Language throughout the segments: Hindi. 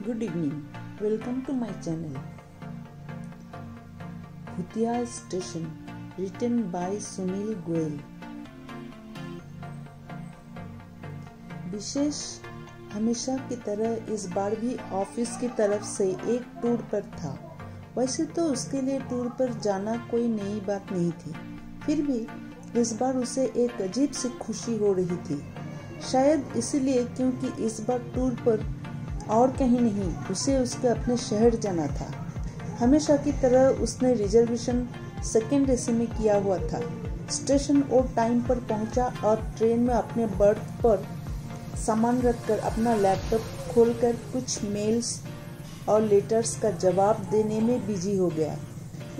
Good evening. Welcome to my channel. Bhootiya station, written by Sunil Goyal. विशेष हमेशा की तरह इस बार भी ऑफिस की तरफ से एक टूर पर था। वैसे तो उसके लिए टूर पर जाना कोई नई बात नहीं थी, फिर भी इस बार उसे एक अजीब सी खुशी हो रही थी। शायद इसलिए क्योंकि इस बार टूर पर और कहीं नहीं, उसे उसके अपने शहर जाना था। हमेशा की तरह उसने रिजर्वेशन सेकेंड एसी में किया हुआ था। स्टेशन और टाइम पर पहुंचा और ट्रेन में अपने बर्थ पर सामान रखकर अपना लैपटॉप खोलकर कुछ मेल्स और लेटर्स का जवाब देने में बिजी हो गया।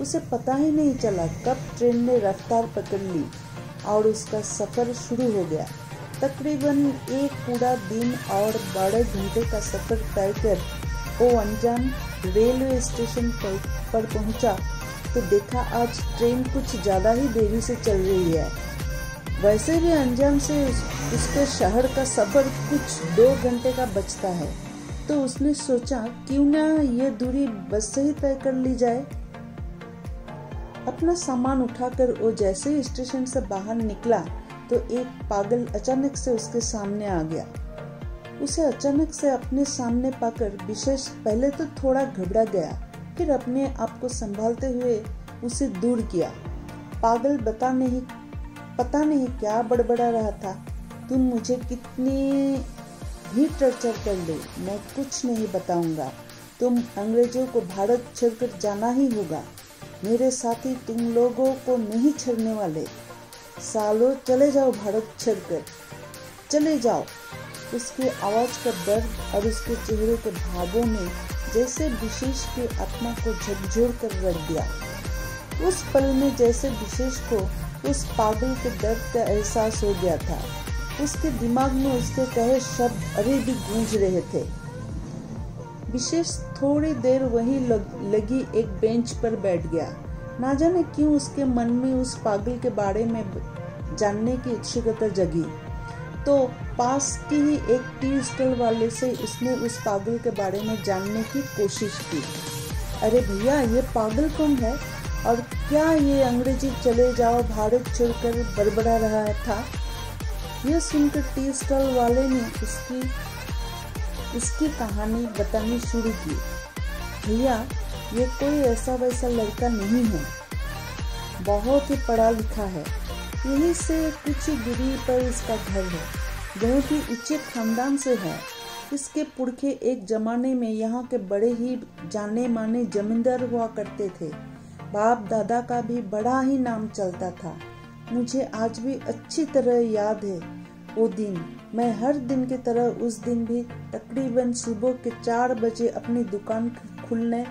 उसे पता ही नहीं चला कब ट्रेन ने रफ्तार पकड़ ली और उसका सफ़र शुरू हो गया। तकरीबन एक पूरा दिन और 12 घंटे का सफ़र तय कर वो अनजान रेलवे स्टेशन पर पहुंचा तो देखा आज ट्रेन कुछ ज़्यादा ही देरी से चल रही है। वैसे भी अनजान से उसके शहर का सफ़र कुछ 2 घंटे का बचता है, तो उसने सोचा क्यों ना ये दूरी बस से ही तय कर ली जाए। अपना सामान उठाकर वो जैसे ही स्टेशन से बाहर निकला तो एक पागल अचानक से उसके सामने आ गया। उसे अचानक से अपने सामने पाकर विशेष पहले तो थोड़ा घबरा गया, फिर अपने आप को संभालते हुए उसे दूर किया। पागल पता नहीं क्या बड़बड़ा रहा था। तुम मुझे कितनी भी टॉर्चर कर लो, मैं कुछ नहीं बताऊंगा। तुम अंग्रेजों को भारत छोड़कर जाना ही होगा। मेरे साथी तुम लोगों को नहीं छोड़ने वाले। सालों चले जाओ, भारत छोड़कर चले जाओ। उसकी आवाज का दर्द और उसके चेहरे के भावों ने जैसे विशेष के आत्मा को झकझोर कर रख दिया। उस पल में जैसे विशेष को उस पागल के दर्द का एहसास हो गया था। उसके दिमाग में उसके कहे शब्द अभी भी गूंज रहे थे। विशेष थोड़ी देर वहीं लगी एक बेंच पर बैठ गया। ना जाने क्यों उसके मन में उस पागल के बारे में जानने की उत्सुकता जगी, तो पास की ही एक टी स्टॉल वाले से उसने उस पागल के बारे में जानने की कोशिश की। अरे भैया, ये पागल कौन है और क्या ये अंग्रेजी चले जाओ भारत छोड़कर बड़बड़ा रहा था? यह सुनकर टी स्टॉल वाले ने इसकी कहानी बतानी शुरू की। भैया, ये कोई ऐसा वैसा लड़का नहीं है, बहुत ही पढ़ा लिखा है। यहीं से कुछ ही दूरी पर इसका घर है। बहुत ही ऊंचे खानदान से है। इसके पुरखे एक जमाने में यहाँ के बड़े ही जाने माने जमींदार हुआ करते थे। बाप दादा का भी बड़ा ही नाम चलता था। मुझे आज भी अच्छी तरह याद है वो दिन। मैं हर दिन की तरह उस दिन भी तकरीबन सुबह के 4 बजे अपनी दुकान खोलने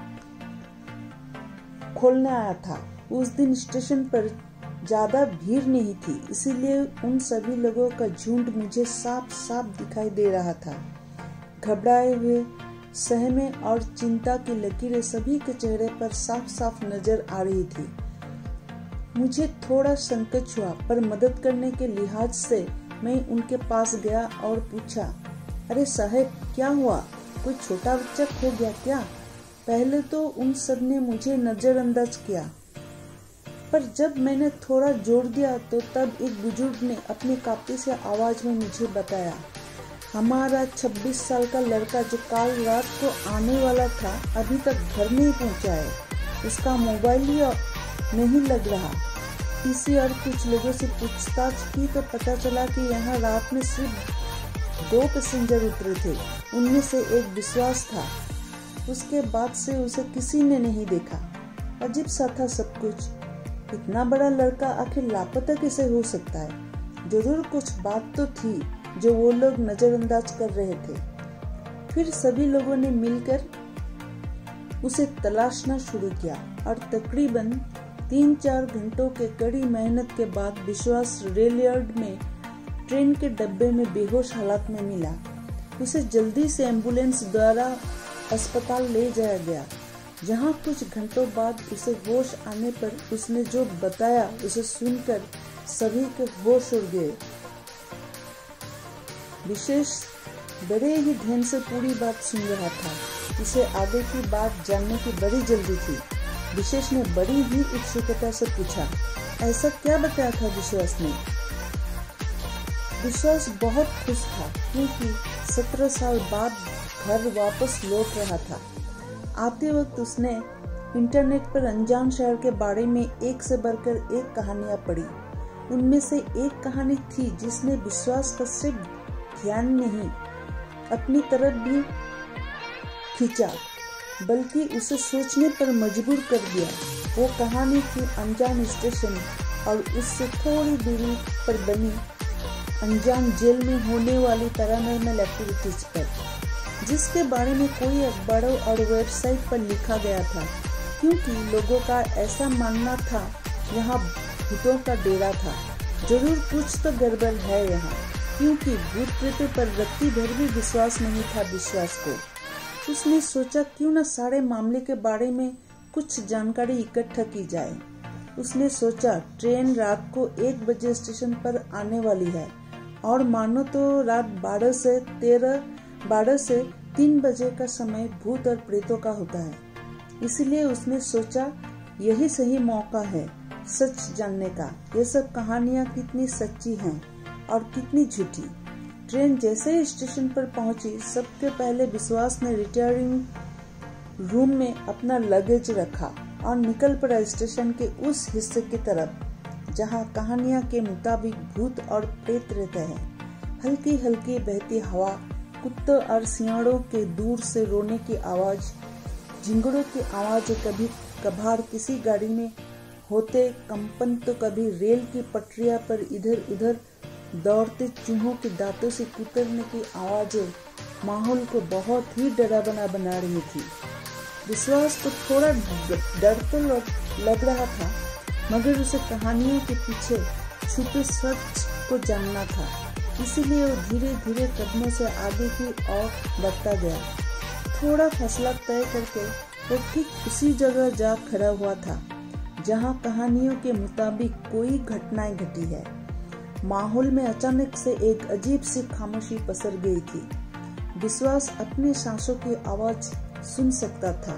आया था। उस दिन स्टेशन पर ज्यादा भीड़ नहीं थी, इसीलिए उन सभी लोगों का झुंड मुझे साफ साफ दिखाई दे रहा था। घबराए हुए, सहमे और चिंता की लकीरें सभी के चेहरे पर साफ साफ नजर आ रही थी। मुझे थोड़ा संकोच हुआ, पर मदद करने के लिहाज से मैं उनके पास गया और पूछा, अरे साहब, क्या हुआ? कोई छोटा बच्चा खो गया क्या? पहले तो उन सब ने मुझे नजरअंदाज किया, पर जब मैंने थोड़ा जोर दिया तो तब एक बुजुर्ग ने अपनी कांपती से आवाज में मुझे बताया, हमारा 26 साल का लड़का जो कल रात को आने वाला था अभी तक घर नहीं पहुंचा है। उसका मोबाइल ही नहीं लग रहा। किसी और कुछ लोगों से पूछताछ की तो पता चला कि यहाँ रात में सिर्फ 2 पैसेंजर उतरे थे। उनमें से एक विश्वास था। उसके बाद से उसे किसी ने नहीं देखा। अजीब सा था सब कुछ। इतना बड़ा लड़का आखिर लापता कैसे हो सकता है? जरूर कुछ बात तो थी जो वो लोग नजरअंदाज कर रहे थे। फिर सभी लोगों ने मिलकर उसे तलाशना शुरू किया और तकरीबन 3-4 घंटों के कड़ी मेहनत के बाद विश्वास रेल यार्ड में ट्रेन के डब्बे में बेहोश हालत में मिला। उसे जल्दी से एम्बुलेंस द्वारा अस्पताल ले जाया गया, जहां कुछ घंटों बाद उसे होश आने पर उसने जो बताया उसे सुनकर सभी के होश उड़ गए। विशेष बड़े ही ध्यान से पूरी बात सुन रहा था। उसे आगे की बात जानने की बड़ी जल्दी थी। विशेष ने बड़ी ही उत्सुकता से पूछा, ऐसा क्या बताया था विश्वास ने? विश्वास बहुत खुश था क्योंकि 17 साल बाद घर वापस लौट रहा था। आते वक्त उसने इंटरनेट पर अनजान शहर के बारे में एक से बढ़कर एक कहानियां पढ़ी। उनमें से एक कहानी थी जिसने विश्वास का सिर्फ ध्यान नहीं अपनी तरफ भी खींचा, बल्कि उसे सोचने पर मजबूर कर दिया। वो कहानी थी अनजान स्टेशन और उससे थोड़ी दूरी पर बनी अनजान जेल में होने वाली पैरानॉर्मल एक्टिविटीज पर, जिसके बारे में कोई अखबारों और वेबसाइट पर लिखा गया था, क्योंकि लोगों का ऐसा मानना था यहाँ भूतों का डेरा था। जरूर कुछ तो गड़बड़ है यहाँ, क्योंकि भूत प्रेतों पर रत्ती भर भी विश्वास नहीं था विश्वास को। उसने सोचा क्यों न सारे मामले के बारे में कुछ जानकारी इकट्ठा की जाए। उसने सोचा ट्रेन रात को 1 बजे स्टेशन पर आने वाली है और मानो तो रात 12 से 3 बजे का समय भूत और प्रेतों का होता है। इसलिए उसने सोचा यही सही मौका है सच जानने का, ये सब कहानियां कितनी सच्ची हैं और कितनी झूठी। ट्रेन जैसे ही स्टेशन पर पहुंची, सबके पहले विश्वास ने रिटायरिंग रूम में अपना लगेज रखा और निकल पड़ा स्टेशन के उस हिस्से की तरफ जहां कहानियां के मुताबिक भूत और प्रेत रहते हैं। हल्की हल्की बहती हवा, कुत्तों और सियाड़ों के दूर से रोने की आवाज, झिंगुरों की आवाज, कभी कभार किसी गाड़ी में होते कंपन, तो कभी रेल की पटरियां पर इधर उधर दौड़ते चूहों के दांतों से कुतरने की आवाजें माहौल को बहुत ही डरावना बना रही थी। विश्वास को थोड़ा डर तो लग रहा था, मगर उसे कहानियों के पीछे छुपे सच को जानना था। इसीलिए वो धीरे धीरे कदमों से आगे की ओर बढ़ता गया। थोड़ा फासला तय करके वो ठीक उसी जगह जा खड़ा हुआ था जहां कहानियों के मुताबिक कोई घटनाएं घटी है। माहौल में अचानक से एक अजीब सी खामोशी पसर गई थी। विश्वास अपने सांसों की आवाज सुन सकता था।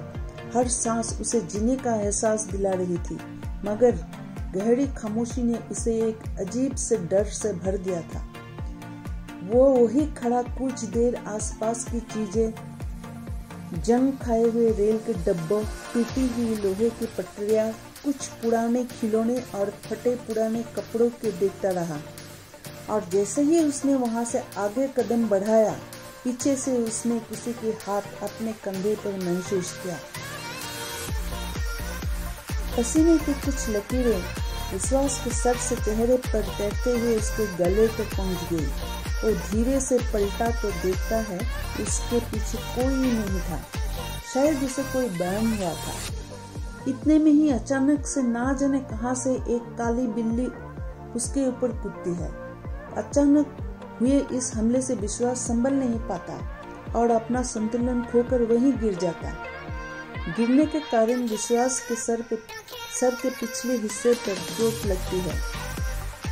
हर सांस उसे जीने का एहसास दिला रही थी, मगर गहरी खामोशी ने उसे एक अजीब से डर से भर दिया था। वो वही खड़ा कुछ देर, आसपास की चीजें, जंग खाए हुए रेल के डब्बों, टूटी हुई लोहे की पटरियां, कुछ पुराने खिलौने और फटे पुराने कपड़ों के देखता रहा। और जैसे ही उसने वहां से आगे कदम बढ़ाया, पीछे से उसने किसी के हाथ अपने कंधे पर महसूस किया। पसीने की कुछ लकीरें विश्वास के सर से चेहरे पर तैरते हुए उसके गले तक पहुंच गई। वो धीरे से पलटा तो देखता है उसके पीछे कोई नहीं था। शायद उसे कोई बहम हुआ था। इतने में ही अचानक से ना जाने कहां से एक काली बिल्ली उसके ऊपर कूदती है। अचानक हुए इस हमले से विश्वास संभल नहीं पाता और अपना संतुलन खोकर वहीं गिर जाता। गिरने के कारण विश्वास के सर के पिछले हिस्से पर चोट लगती है,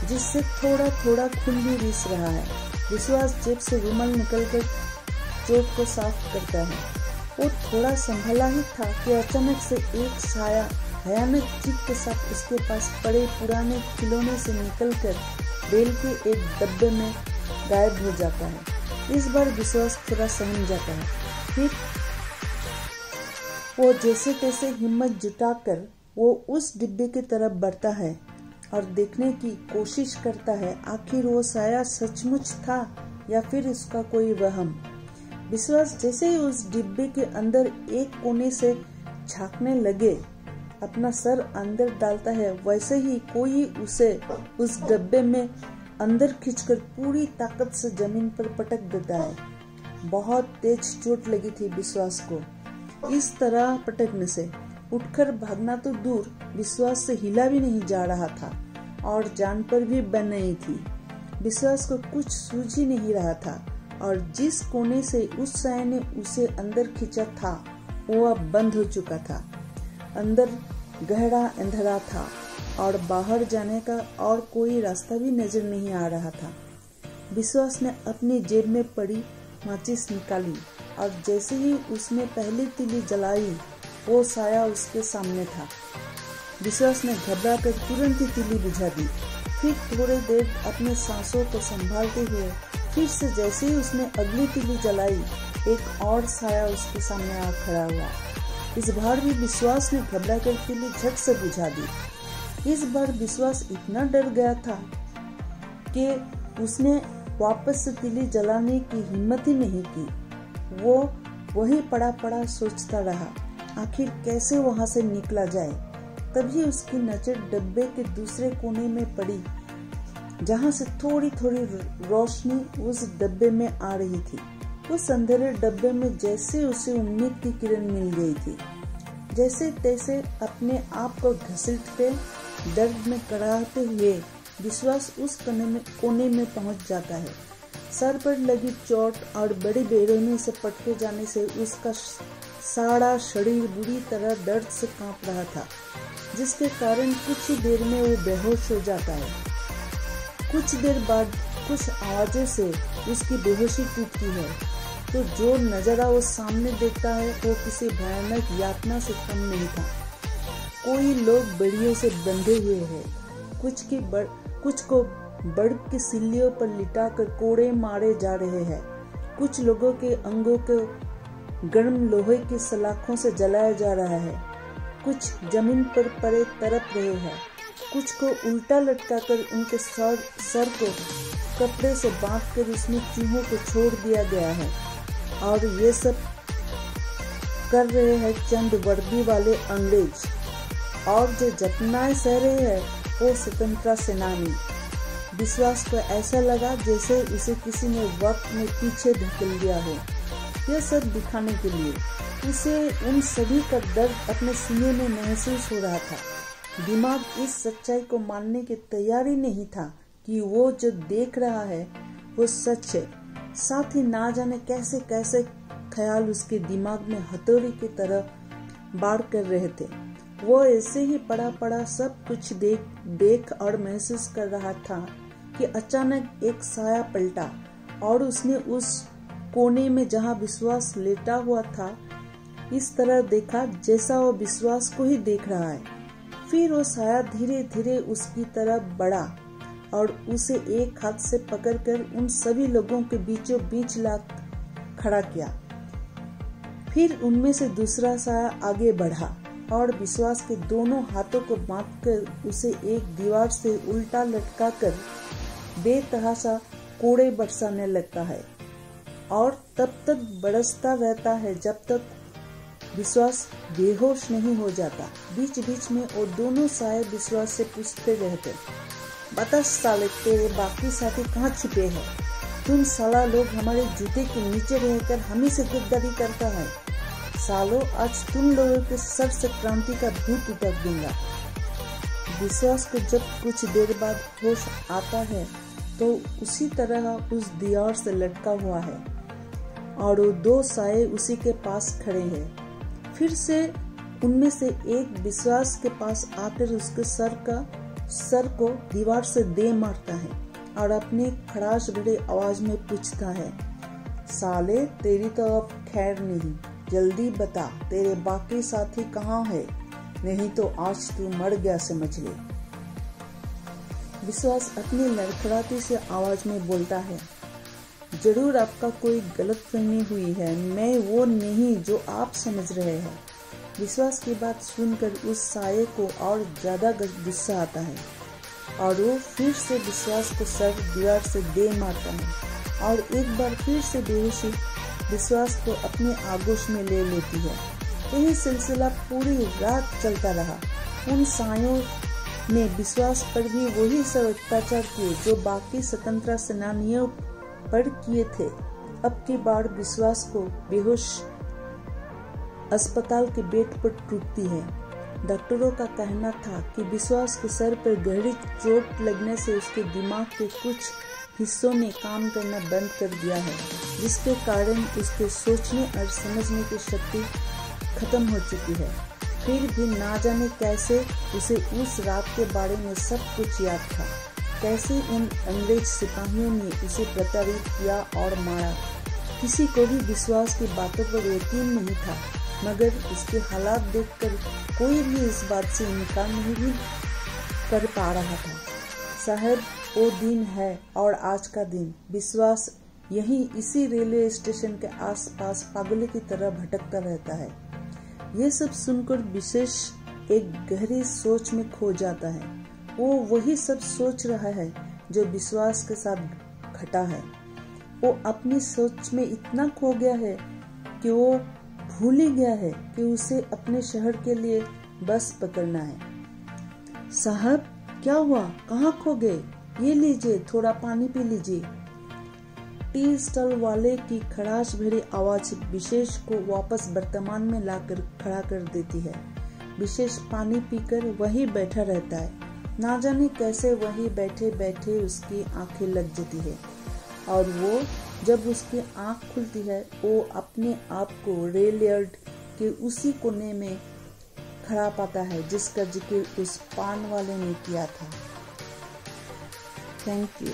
जिससे थोड़ा थोड़ा खून भी रिस रहा है। विश्वास जेब से रुमाल निकलकर चोट को साफ करता है। वो थोड़ा संभला ही था कि अचानक से एक साया भयानक चीख के साथ उसके पास पड़े पुराने खिलौने से निकलकर रेल के एक डब्बे में गायब हो जाता है। इस बार विश्वास थोड़ा सहम जाता है। फिर वो जैसे तैसे हिम्मत जुटाकर वो उस डिब्बे की तरफ बढ़ता है और देखने की कोशिश करता है आखिर वो साया सचमुच था या फिर उसका कोई वहम। विश्वास जैसे ही उस डिब्बे के अंदर एक कोने से झांकने लगे, अपना सर अंदर डालता है, वैसे ही कोई उसे उस डब्बे में अंदर खींचकर पूरी ताकत से जमीन पर पटक देता है। बहुत तेज चोट लगी थी विश्वास को। इस तरह पटकने से उठकर भागना तो दूर, विश्वास से हिला भी नहीं जा रहा था और जान पर भी बन नहीं थी। विश्वास को कुछ सूझ ही नहीं रहा था और जिस कोने से उस साया ने उसे अंदर खींचा था वो अब बंद हो चुका था। अंदर गहरा अंधेरा था और बाहर जाने का और कोई रास्ता भी नजर नहीं आ रहा था। विश्वास ने अपनी जेब में पड़ी माचिस निकाली और जैसे ही उसने पहली तीली जलाई वो साया उसके सामने था। विश्वास ने घबराकर तुरंत ही तीली बुझा दी। फिर थोड़ी देर अपने सांसों को संभालते हुए फिर से जैसे ही उसने अगली तीली जलाई एक और साया उसके सामने आ खड़ा हुआ। इस बार भी विश्वास ने घबराकर तीली झट से बुझा दी। इस बार विश्वास इतना डर गया था कि उसने वापस से तीली जलाने की हिम्मत ही नहीं की। वो वही पड़ा पड़ा सोचता रहा आखिर कैसे वहां से निकला जाए। तभी उसकी नजर डब्बे के दूसरे कोने में पड़ी जहां से थोड़ी थोड़ी रोशनी उस डब्बे में आ रही थी। उस अंधेरे डब्बे में जैसे उसे उम्मीद की किरण मिल गई थी। जैसे तैसे अपने आप को घसीटते दर्द में कराहते हुए विश्वास उस कोने में पहुंच जाता है। सर पर लगी चोट और बड़ी बेरहमी से पटके जाने से उसका सारा शरीर बुरी तरह दर्द से कांप रहा था, जिसके कारण कुछ ही देर में वो बेहोश हो जाता है। कुछ देर बाद कुछ आवाज़ों से उसकी बेहोशी टूटती है तो जो नजारा वो सामने देखता है वो किसी भयानक यातना से कम नहीं था। कोई लोग बेड़ियों से बंधे हुए हैं, कुछ को बर्फ की सिल्लियों पर लिटाकर कोड़े मारे जा रहे हैं। कुछ लोगों के अंगों को गर्म लोहे की सलाखों से जलाया जा रहा है। कुछ जमीन पर पड़े तड़प रहे हैं। कुछ को उल्टा लटकाकर उनके सर को कपड़े से बांधकर उसमें चूहों को छोड़ दिया गया है। और ये सब कर रहे हैं चंद वर्दी वाले अंग्रेज, और जो जतनाएं सह रहे हैं वो स्वतंत्रता सेनानी। विश्वास को ऐसा लगा जैसे उसे किसी ने वक्त में पीछे धकेल दिया हो। यह सब दिखाने के लिए उसे उन सभी का दर्द अपने सीने में महसूस हो रहा था। दिमाग इस सच्चाई को मानने की तैयारी नहीं था कि वो जो देख रहा है वो सच है। साथ ही ना जाने कैसे कैसे ख्याल उसके दिमाग में हथौड़ी की तरह बाढ़ कर रहे थे। वो ऐसे ही पड़ा पड़ा सब कुछ देख और महसूस कर रहा था कि अचानक एक साया पलटा और उसने उस कोने में जहां विश्वास लेटा हुआ था इस तरह देखा जैसा वो विश्वास को ही देख रहा है। फिर वो साया धीरे धीरे उसकी तरफ बढ़ा और उसे एक हाथ से पकड़कर उन सभी लोगों के बीचों बीच ला खड़ा किया। फिर उनमें से दूसरा साया आगे बढ़ा और विश्वास के दोनों हाथों को बांधकर उसे एक दीवार से उल्टा लटकाकर बेतहाशा कोड़े बरसाने लगता है और तब तक बरसता रहता है जब तक विश्वास बेहोश नहीं हो जाता। बीच बीच में वो दोनों साए विश्वास से पूछते रहते, बता साले तेरे बाकी साथी कहाँ छुपे हैं? तुम साला लोग हमारे जूते के नीचे रहकर हम ही से गिरफ्तारी करता है। सालों आज तुम लोगों के सर से क्रांति का भूत उतर दूंगा। विश्वास को जब कुछ देर बाद होश आता है तो उसी तरह उस दीवार से लटका हुआ है और वो दो साए उसी के पास खड़े हैं। फिर से उनमें से एक विश्वास के पास आकर उसके सर को दीवार से दे मारता है और अपने खड़ाश भरे आवाज में पूछता है, साले तेरी तो अब खैर नहीं, जल्दी बता तेरे बाकी साथी कहाँ है, नहीं तो आज तू मर गया समझ ले। विश्वास अपनी लड़खड़ाती से आवाज में बोलता है, जरूर आपका कोई गलतफहमी हुई है, मैं वो नहीं जो आप समझ रहे हैं। विश्वास की बात सुनकर उस साये को और ज्यादा गुस्सा आता है और वो फिर से विश्वास को सर दीवार से दे मारता है और एक बार फिर से बेहोशी विश्वास को अपने आगोश में ले लेती है। यही सिलसिला पूरी रात चलता रहा। उन सायों ने विश्वास पर भी वही सब अत्याचार किए जो बाकी स्वतंत्रता सेनानियों पर किए थे। अब की बार विश्वास को बेहोश अस्पताल के बेड पर टूटती है। डॉक्टरों का कहना था कि विश्वास के सर पर गहरी चोट लगने से उसके दिमाग के कुछ हिस्सों ने काम करना बंद कर दिया है, जिसके कारण उसके सोचने और समझने की शक्ति खत्म हो चुकी है। फिर भी ना जाने कैसे उसे उस रात के बारे में सब कुछ याद था, कैसे उन अंग्रेज सिपाहियों ने उसे प्रताड़ित किया और मारा। किसी को भी विश्वास की बातों पर यकीन नहीं था, मगर इसके हालात देखकर कोई भी इस बात से इनकार नहीं भी कर पा रहा था। साहब, वो दिन है और आज का दिन विश्वास यहीं इसी रेलवे स्टेशन के आसपास पागलों की तरह भटकता रहता है। ये सब सुनकर विशेष एक गहरी सोच में खो जाता है। वो वही सब सोच रहा है जो विश्वास के साथ घटा है। वो अपनी सोच में इतना खो गया है कि वो भूल ही गया है कि उसे अपने शहर के लिए बस पकड़ना है। साहब, क्या हुआ? कहाँ खो गए? ये लीजिए, थोड़ा पानी पी लीजिए। टी स्टॉल वाले की खड़ास भरी आवाज विशेष को वापस वर्तमान में लाकर खड़ा कर देती है। विशेष पानी पीकर वही बैठा रहता है। ना जाने कैसे वही बैठे बैठे उसकी आंखें लग जाती है और वो जब उसकी आंख खुलती है वो अपने आप को रेल यार्ड के उसी कोने में खड़ा पाता है जिसका जिक्र उस पान वाले ने किया था। Thank you.